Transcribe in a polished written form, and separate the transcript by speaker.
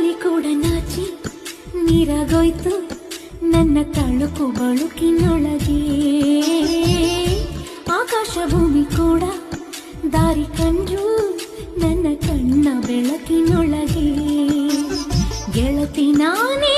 Speaker 1: ಗಾಳಿ ಕೂಡ ನಾಚಿ ನೀರಾಗೋಯ್ತು ನನ್ನ ತಳುಕು ಬಳುಕಿನೊಳಗೆ. ಆಕಾಶ ಭೂಮಿ ಕೂಡ ದಾರಿ ಕಂಡ್ರು ನನ್ನ ಕಣ್ಣ ಬೆಳಕಿನೊಳಗೆ. ಗೆಳತಿ ನಾನೇ